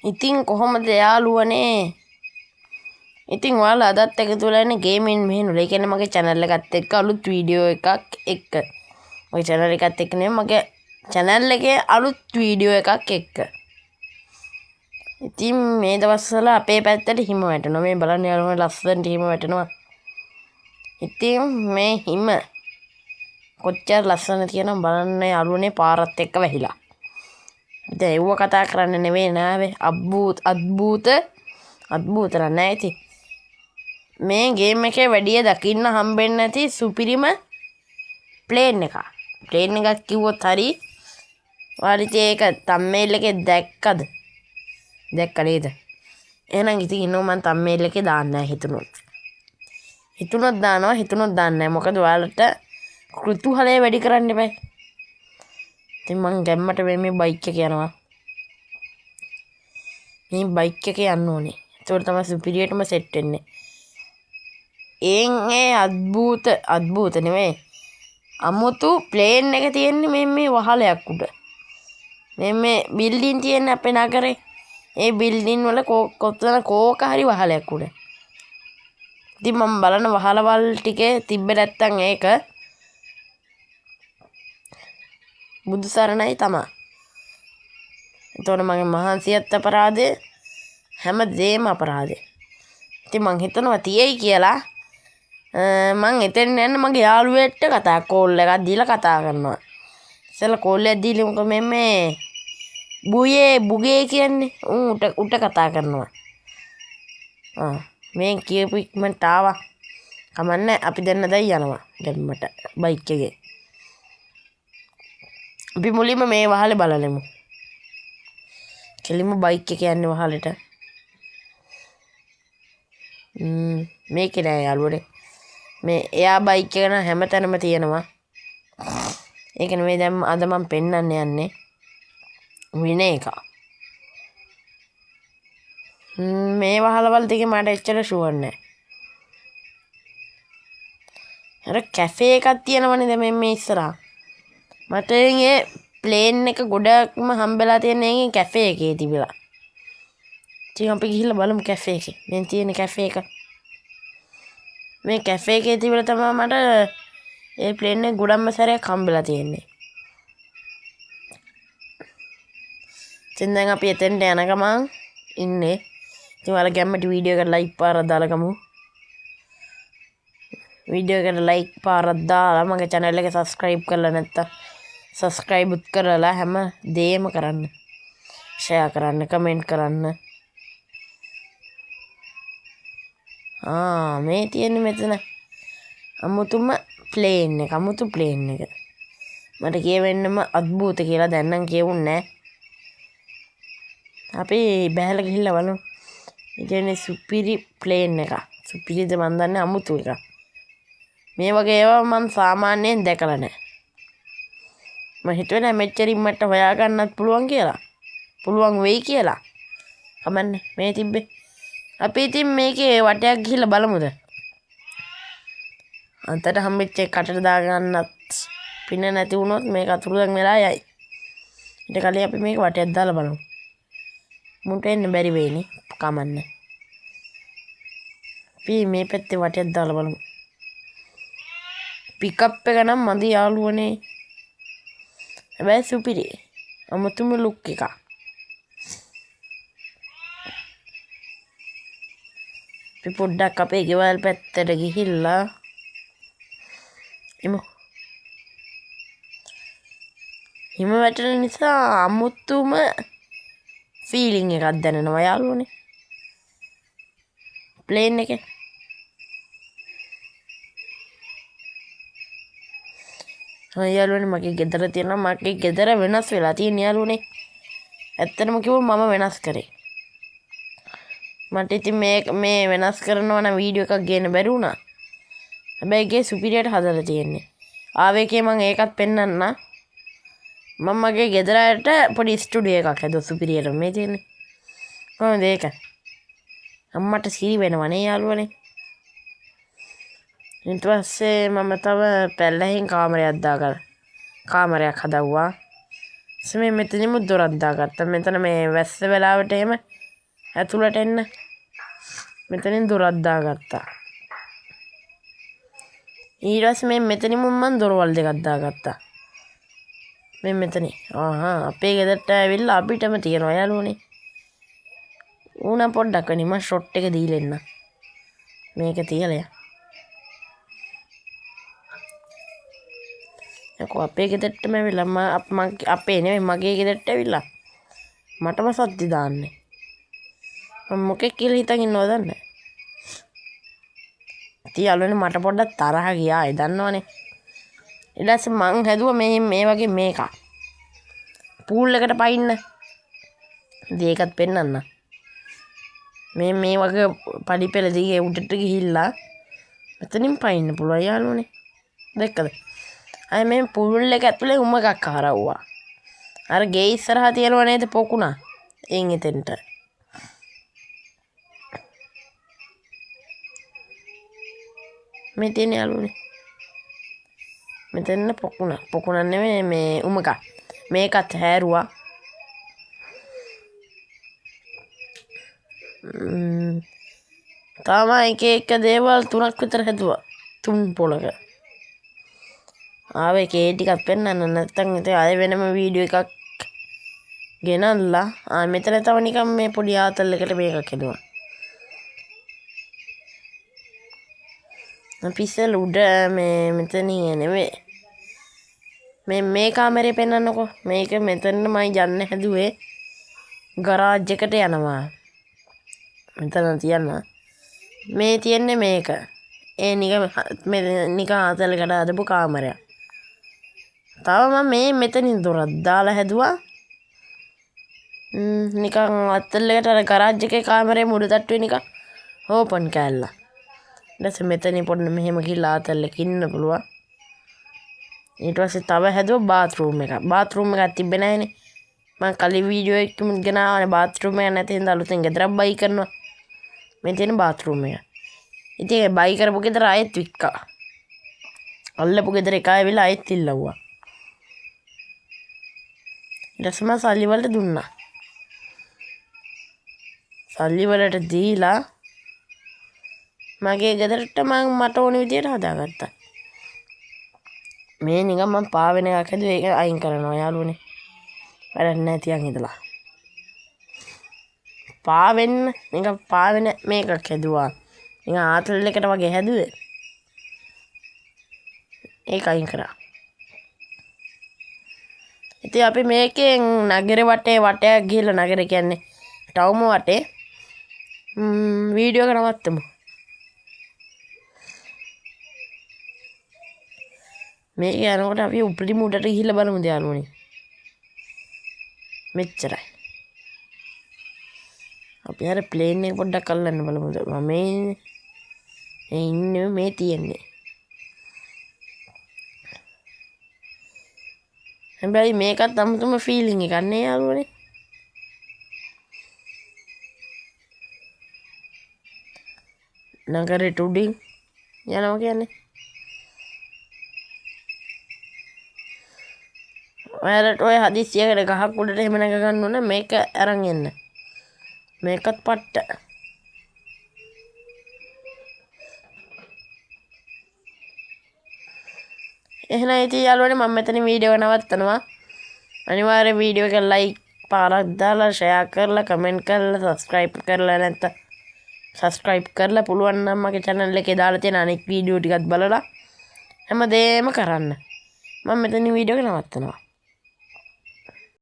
ඉතින් කොහොමද යාළුවනේ? ඉතින් ඔයාලා අදත් එකතු වෙලා ඉන්නේ ගේමින් මෙහෙනුල. ඒ කියන්නේ මගේ channel එකත් එක්ක අලුත් වීඩියෝ එකක් එක්ක. මගේ channel එකත් එක්ක නෙමෙයි මගේ channel එකේ අලුත් වීඩියෝ එකක් එක්ක. ඉතින් මේ දවස්වල අපේ පැත්තට හිම වැටෙනවා. මේ බලන්න යාළුවනේ ලස්සනට හිම වැටෙනවා. ඉතින් මේ හිම කොච්චර ලස්සන තියෙනවද බලන්න යාළුවනේ පාරත් එක්ක වැහිලා. දැන් ඒව කතා කරන්න නෙවෙයි නාවේ අద్භූත නෑ ඉතින් මේ ගේම් එකේ වැඩිය දකින්න හම්බෙන්නේ නැති සුපිරිම ප්ලේන් එකක් කිව්වොත් හරි වාරිත ඒක තම්මේල් එකේ දැක්ක නේද එහෙනම් ඉතින් ඉන්නව මම තම්මේල් එකේ දාන්න නැහැ හිතුනොත් දානවා හිතුනොත් දාන්නේ නැහැ මොකද ඔයාලට කෘතුහලය වැඩි කරන්න එපා ඉතින් මං ගැම්මට මේ බයික් එක යනවා මේ බයික් එක යන්න ඕනේ ඒකට තමයි සුපිරියටම සෙට් වෙන්නේ ඒ අద్භූත නෙමෙයි අමුතු ප්ලේන් එක තියෙන්නේ මේ වහලයක් උඩ මේ බිල්ඩින් තියෙන අපේ නගරේ ඒ බිල්ඩින් වල කෝක හරි වහලයක් උඩ ඉතින් මම බලන වහලවල් ටිකේ තිබ්බ නැත්තම් ඒක බුදු සරණයි තමා එතකොට මගේ මහන්සියත් අපරාධේ හැමදේම අපරාධේ ඉතින් මං හිතනවා තියෙයි කියලා මං එතෙන් යන්න මගේ යාළුවෙක්ට කෝල් එකක් දීලා කතා කරනවා ඉතින් කෝල් එකක් දීලා මොකද මේ බුගේ කියන්නේ උට කතා කරනවා මේ කියපු ඉක්මනට ආවා කමන්නේ අපි දෙන්න දැන් යනවා ගැම්මට බයික් එකේ අපි මුලින්ම මේ වහලේ බලලමු කෙලින්ම බයික් එක යන්නේ වහලෙට මේකේ නෑ යාළුවනේ මේ එයා බයික් එක නම් හැමතැනම තියෙනවා ඒක නෙමෙයි දැන් අද මම පෙන්නන්න යන්නේ වින එක මේ වහලවල් දෙකේ මට එච්චර ෂුවර් නෑ අර කැෆේ එකක් තියෙනවනේ දැන් මේ ඉස්සරහා මට ඒ ප්ලේන් එක ගොඩක්ම හම්බෙලා තියෙන එකේ කැෆේ එකේ තිබිලා ඉතින් අපි ගිහිල්ලා බලමු කැෆේ එකේ මේ තියෙන කැෆේ එක මේ කැෆේ එකේ තිබිලා තමයි මට ඒ ප්ලේන් එක ගොඩක්ම සැරයක් හම්බෙලා තියෙන්නේ ඉතින් දැන් අපි එතෙන්ට යන ගමන් ඉන්නේ ඉතින් ඔයාලා ගැම්මට වීඩියෝ එකට ලයික් පාරක් දාලා ගමු වීඩියෝ එකට ලයික් පාරක් දාලා මගේ channel එක subscribe කරලා නැත්තම් subscribe කරලා හැම දෙයක්ම කරන්න share කරන්න comment කරන්න මේ තියෙන්නේ මෙතන අමුතු ප්ලේන් එක මට කියවෙන්නම අద్භූත කියලා දැන් නම් කියවුන්නේ නැහැ අපි බහැලා ගිහිල්ලා බලමු ඉතින් සුපිරි ප්ලේන් එක සුපිරිද මන් දන්නේ අමුතු එක මේ වගේ ඒවා මම සාමාන්‍යයෙන් දැකලා නැහැ මම හිතුවේ මෙච්චරින් මට හොයාගන්නත් පුළුවන් වෙයි කියලා කමන්නේ මේ තිබ්බේ අපි ඉතින් මේකේ වටයක් ගිහිල්ලා බලමුද අන්තට හම්බෙච්ච කටට දාගන්නත් පින නැති වුණොත් මේක අතුරුදන් වෙලා යයි ඊට කලින් අපි මේක වටයක් දාලා බලමු මුන්ට එන්න බැරි වෙයිනේ කමන්නේ අපි මේ පැත්තේ වටයක් දාලා බලමු පිකප් එක නම් මදි යාළුවනේ හැබැයි සුපිරි අමුතුම ලුක් එකක් අපි පොඩ්ඩක් අපේ ගෙවල් පැත්තට ගිහිල්ලා එමු හිම වැටෙන නිසා අමුතුම ෆීලිං එකක් දැනෙනවා යාළුවනේ ප්ලේන් එකේ යාළුවනේ මගේ ගෙදර තියෙනවා මගේ ගෙදර වෙනස් වෙලා තියෙන යාළුවනේ ඇත්තටම කිව්වොත් මම වෙනස් කරේ මට ඉතින් මේ වෙනස් කරනවා නම් වීඩියෝ එකක් ගේන්න බැරි වුණා හැබැයි ඒකේ සුපිරියට හදලා තියෙන්නේ ආවේකේ මම ඒකත් පෙන්නන්න මම මගේ ගෙදරට පොඩි ස්ටුඩියෝ එකක් හදුවා සුපිරියට මේ තියෙන්නේ කොහොමද ඒක අම්මට සිරි වෙනවනේ යාළුවනේ ඊට පස්සේ මම තව පැල්ලෙහින් කාමරයක් හදවුවා. මෙතනින් දොරක් දාගත්තා. මෙතන මේ වැස්ස වෙලාවට එහෙම ඇතුළට එන්න. මෙතනින් දොරක් දාගත්තා. ඊට පස්සේ මේ මෙතනින් මම දොරවල් දෙකක් දාගත්තා. මේ මෙතන. අපේ ගෙදරට ඇවිල්ලා අපිටම තියනවා යාළුවනේ. ඌනම් පොඩ්ඩක් වෙනි මම ෂොට් එක දීලා එන්න. මේක තියලා යකෝ අපේ ගෙදරටම ඇවිල්ලා අපේ නෙමෙයි මගේ ගෙදරට ඇවිල්ලා මටම සද්ද දාන්නේ. මම මොකෙක් කියලා හිතන් ඉන්නවද දන්නේ. ඉතින් යාළුවනේ මට පොඩ්ඩක් තරහ ගියා ඒ දන්නවනේ. ඊට පස්සේ මං හැදුවා මේ වගේ මේක. පූල් එකට පයින්න. ඉතින් ඒකත් පෙන්නන්න. මේ වගේ පඩි පෙළ දිගේ උඩට ගිහිල්ලා මෙතනින් පයින්න පුළුවන් යාළුවනේ. දැක්කද? අය මේ පූල් එක ඇතුලේ උමගක් හරවුවා. අර ගේ ඉස්සරහා තියනවා නේද පොකුණා. එයින් එතෙන්ට. මේ තියෙන යාළුවනේ. මෙතන පොකුණ නෙමෙයි මේ උමගක්. මේකත් හැරුවා. තාම එක දේවල් 3ක් විතර හැදුවා. 3 පොලක. ආවේ ඒ ටිකක් පෙන්නන්න නැත්නම් ඉතින් ආයෙ වෙනම වීඩියෝ එකක් ගෙනල්ලා මෙතන තව නිකන් මේ පොඩි ආතල් එකට මේකක් හදුවා. පිස්සල් උඩ මෙතනින් නෙමෙයි. මේ කාමරේ පෙන්නන්නකෝ. මේක මෙතනමයි යන්න හැදුවේ. ගරාජ් එකට යනවා. මෙතන තියන්න. මේ තියන්නේ මේක. ඒ නිකන් ආතල්කට හදපු කාමරයක්. තව මම මෙතනින් දොරක් දාලා හැදුවා. නිකන් අත්තල්ලකට අර ගරාජ් එකේ කාමරේ මුඩු තට්ටුවේ නිකන් ඕපන් කෑල්ලා. ඊට මෙතනින් පොඩ්ඩ මෙහෙම ගිහලා ආතල්ලක ඉන්න පුළුවන්. ඊට පස්සේ තව හැදුවා බාත්රූම් එකක්. බාත්රූම් එකක් තිබ්බේ නැහනේ. මම කලින් වීඩියෝ එකකින් ගෙනාවනේ බාත්රූම් එක නැති හින්දා අලුතෙන් ගෙදරක් බයි කරනවා. මේ තියෙන බාත්රූම් එක. ඉතින් ඒ බයි කරපු ගෙදර ආයෙත් වික්කා. අල්ලපු ගෙදර එක ආවිලා ආයෙත් ඉල්ලුවා. ඊට පස්සේ මම සල්ලි වලට දුන්නා. සල්ලි වලට දීලා මගේ ගෙදරට මට ඕන විදියට හදාගත්තා. මේ නිකන් මම පාවෙන එකක් හැදුවා. ඒක අයින් කරනවා යාළුවනේ. වැඩක් නැතියන් ඉඳලා. නිකන් පාවෙන මේකක් හැදුවා. නිකන් ආතල් එකට වගේ හැදුවේ. ඒක අයින් කරා. ඉතින් අපි මේකෙන් නගර වටයක් ගිහලා නගර කියන්නේ ටවුම වටේ වීඩියෝ එක නවත්තමු. මේක යනකොට අපි උපරිම උඩට ගිහිල්ලා බලමු යාළුවනේ. මෙච්චරයි. අපි අර ප්ලේන් එක පොඩ්ඩක් අල්ලන්න බලමු. මම ඉන්නේ මේ තියන්නේ. හැබැයි මේකත් අමුතුම ෆීලිං එකක් නේ යාළුවනේ. නගරේ උඩින් යනවා කියන්නේ. ඔයාලට ඔය හදිස්සියකට ගහක් උඩට එහෙම නැග ගන්න ඕන මේක අරන් එන්න. මේකත් පට්ට. එහෙනම් ඉතින් යාළුවනේ මම මෙතන වීඩියෝ එක නවත්තනවා. අනිවාර්යෙන් වීඩියෝ එක ලයික් පාරක් දාලා ෂෙයා කරලා කමෙන්ට් කරලා සබ්ස්ක්‍රයිබ් කරලා නැත්නම් සබස්ක්‍රයිබ් කරලා පුළුවන් නම් මගේ channel එකේ දාලා තියෙන අනෙක් වීඩියෝ ටිකත් බලලා හැමදේම කරන්න. මම මෙතනින් වීඩියෝ එක නවත්තනවා.